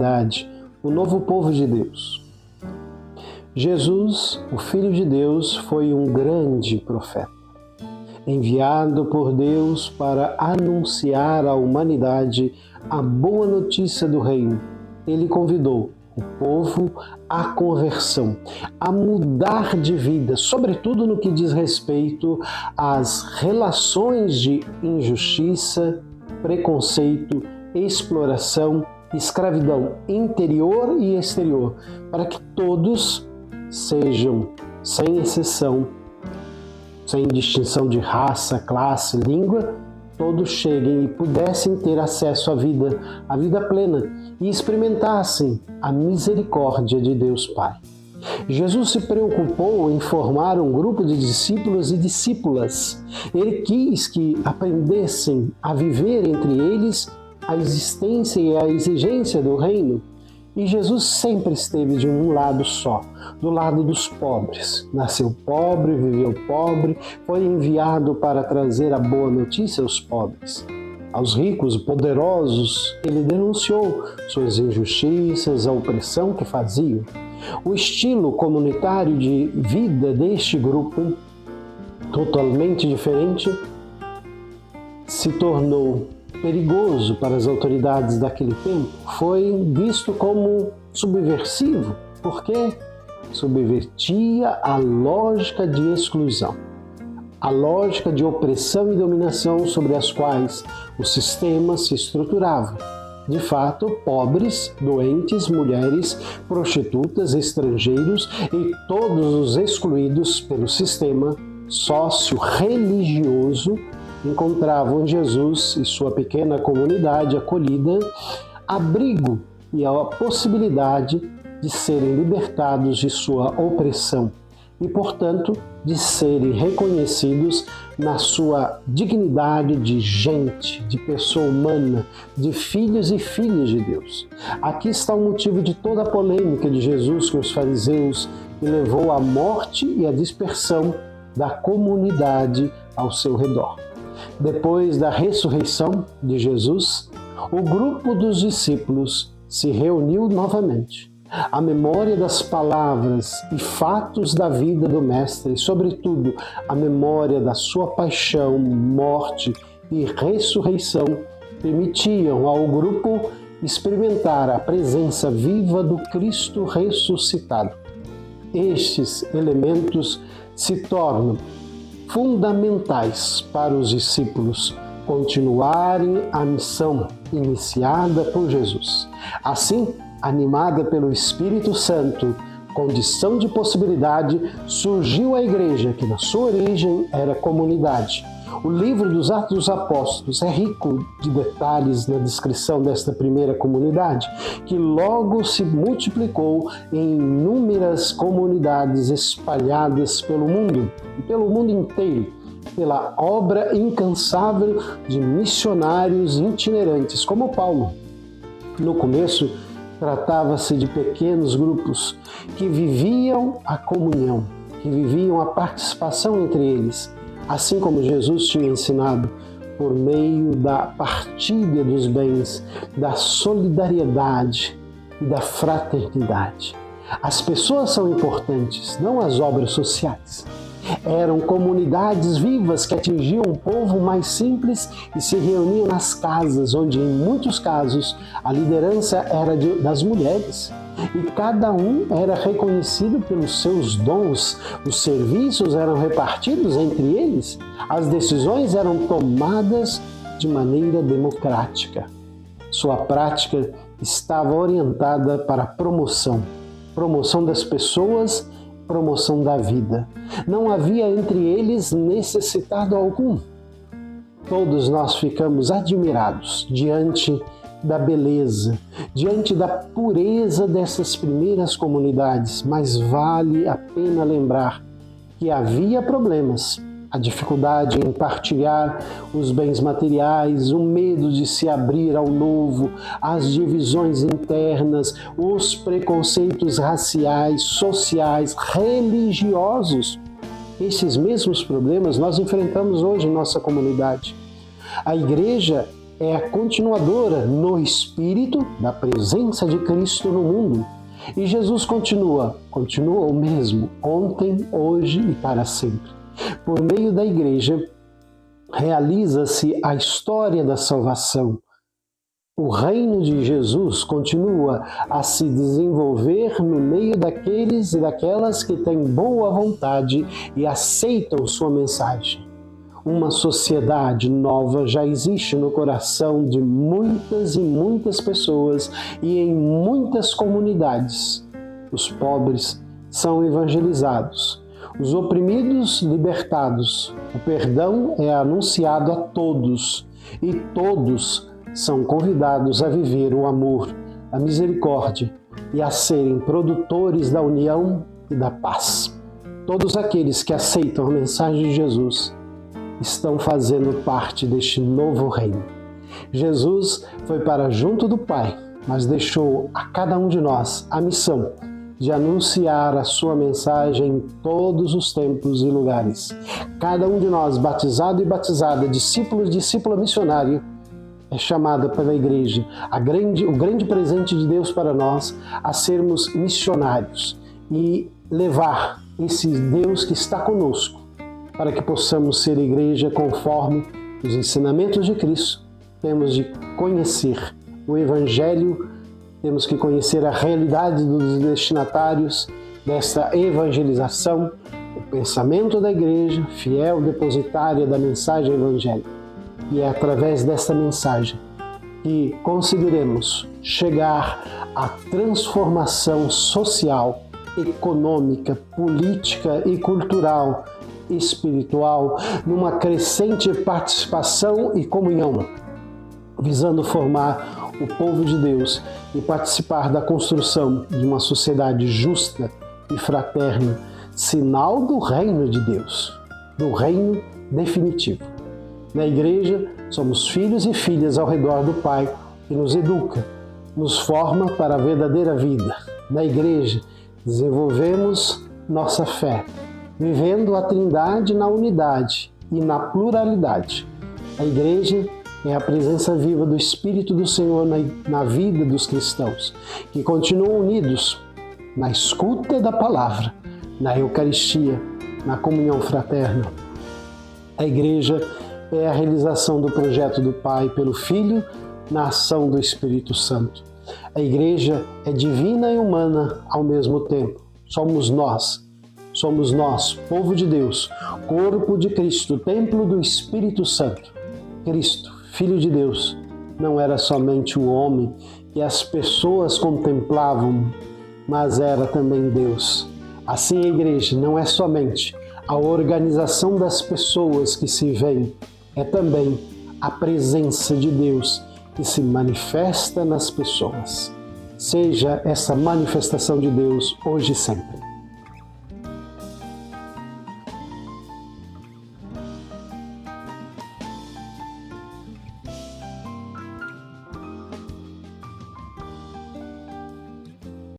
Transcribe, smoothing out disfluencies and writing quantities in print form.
humanidade, o novo povo de Deus. Jesus, o Filho de Deus, foi um grande profeta, enviado por Deus para anunciar à humanidade a boa notícia do reino. Ele convidou o povo à conversão, a mudar de vida, sobretudo no que diz respeito às relações de injustiça, preconceito, exploração, escravidão interior e exterior, para que todos sejam, sem exceção, sem distinção de raça, classe, língua, todos cheguem e pudessem ter acesso à vida plena, e experimentassem a misericórdia de Deus Pai. Jesus se preocupou em formar um grupo de discípulos e discípulas. Ele quis que aprendessem a viver entre eles a existência e a exigência do reino. E Jesus sempre esteve de um lado só, do lado dos pobres. Nasceu pobre, viveu pobre, foi enviado para trazer a boa notícia aos pobres. Aos ricos, poderosos, ele denunciou suas injustiças, a opressão que faziam. O estilo comunitário de vida deste grupo, totalmente diferente, se tornou perigoso para as autoridades daquele tempo. Foi visto como subversivo, porque subvertia a lógica de exclusão, a lógica de opressão e dominação sobre as quais o sistema se estruturava. De fato, pobres, doentes, mulheres, prostitutas, estrangeiros e todos os excluídos pelo sistema sócio-religioso encontravam em Jesus e sua pequena comunidade acolhida abrigo e a possibilidade de serem libertados de sua opressão e, portanto, de serem reconhecidos na sua dignidade de gente, de pessoa humana, de filhos e filhas de Deus. Aqui está o motivo de toda a polêmica de Jesus com os fariseus, que levou à morte e à dispersão da comunidade ao seu redor. Depois da ressurreição de Jesus, o grupo dos discípulos se reuniu novamente. A memória das palavras e fatos da vida do Mestre, e, sobretudo, a memória da sua paixão, morte e ressurreição, permitiam ao grupo experimentar a presença viva do Cristo ressuscitado. Estes elementos se tornam fundamentais para os discípulos continuarem a missão iniciada por Jesus. Assim, animada pelo Espírito Santo, condição de possibilidade, surgiu a igreja, que na sua origem era comunidade. O livro dos Atos dos Apóstolos é rico de detalhes na descrição desta primeira comunidade, que logo se multiplicou em inúmeras comunidades espalhadas pelo mundo inteiro, pela obra incansável de missionários itinerantes, como Paulo. No começo, tratava-se de pequenos grupos que viviam a comunhão, que viviam a participação entre eles, assim como Jesus tinha ensinado, por meio da partilha dos bens, da solidariedade e da fraternidade. As pessoas são importantes, não as obras sociais. Eram comunidades vivas que atingiam o povo mais simples e se reuniam nas casas, onde, em muitos casos, a liderança era das mulheres. E cada um era reconhecido pelos seus dons, os serviços eram repartidos entre eles, as decisões eram tomadas de maneira democrática. Sua prática estava orientada para a promoção das pessoas, promoção da vida. Não havia entre eles necessitado algum. Todos nós ficamos admirados diante da beleza, diante da pureza dessas primeiras comunidades, mas vale a pena lembrar que havia problemas, a dificuldade em partilhar os bens materiais, o medo de se abrir ao novo, as divisões internas, os preconceitos raciais, sociais, religiosos. Esses mesmos problemas nós enfrentamos hoje em nossa comunidade. A igreja é a continuadora no Espírito da presença de Cristo no mundo. E Jesus continua o mesmo, ontem, hoje e para sempre. Por meio da Igreja, realiza-se a história da salvação. O reino de Jesus continua a se desenvolver no meio daqueles e daquelas que têm boa vontade e aceitam sua mensagem. Uma sociedade nova já existe no coração de muitas e muitas pessoas e em muitas comunidades. Os pobres são evangelizados, os oprimidos libertados, o perdão é anunciado a todos e todos são convidados a viver o amor, a misericórdia e a serem produtores da união e da paz. Todos aqueles que aceitam a mensagem de Jesus estão fazendo parte deste novo reino. Jesus foi para junto do Pai, mas deixou a cada um de nós a missão de anunciar a sua mensagem em todos os tempos e lugares. Cada um de nós, batizado e batizada, discípulo e discípula missionário, é chamada pela Igreja, o grande presente de Deus para nós, a sermos missionários e levar esse Deus que está conosco, para que possamos ser Igreja conforme os ensinamentos de Cristo. Temos de conhecer o Evangelho, temos que conhecer a realidade dos destinatários desta evangelização, o pensamento da Igreja, fiel depositária da mensagem evangélica. E é através desta mensagem que conseguiremos chegar à transformação social, econômica, política e cultural, espiritual, numa crescente participação e comunhão, visando formar o povo de Deus e participar da construção de uma sociedade justa e fraterna, sinal do reino de Deus, do reino definitivo. Na Igreja, somos filhos e filhas ao redor do Pai, que nos educa, nos forma para a verdadeira vida. Na Igreja, desenvolvemos nossa fé, vivendo a Trindade na unidade e na pluralidade. A Igreja é a presença viva do Espírito do Senhor na vida dos cristãos, que continuam unidos na escuta da palavra, na Eucaristia, na comunhão fraterna. A Igreja é a realização do projeto do Pai pelo Filho na ação do Espírito Santo. A Igreja é divina e humana ao mesmo tempo. Somos nós, povo de Deus, corpo de Cristo, templo do Espírito Santo. Cristo, Filho de Deus, não era somente o homem que as pessoas contemplavam, mas era também Deus. Assim, a Igreja não é somente a organização das pessoas que se veem, é também a presença de Deus que se manifesta nas pessoas. Seja essa manifestação de Deus hoje e sempre.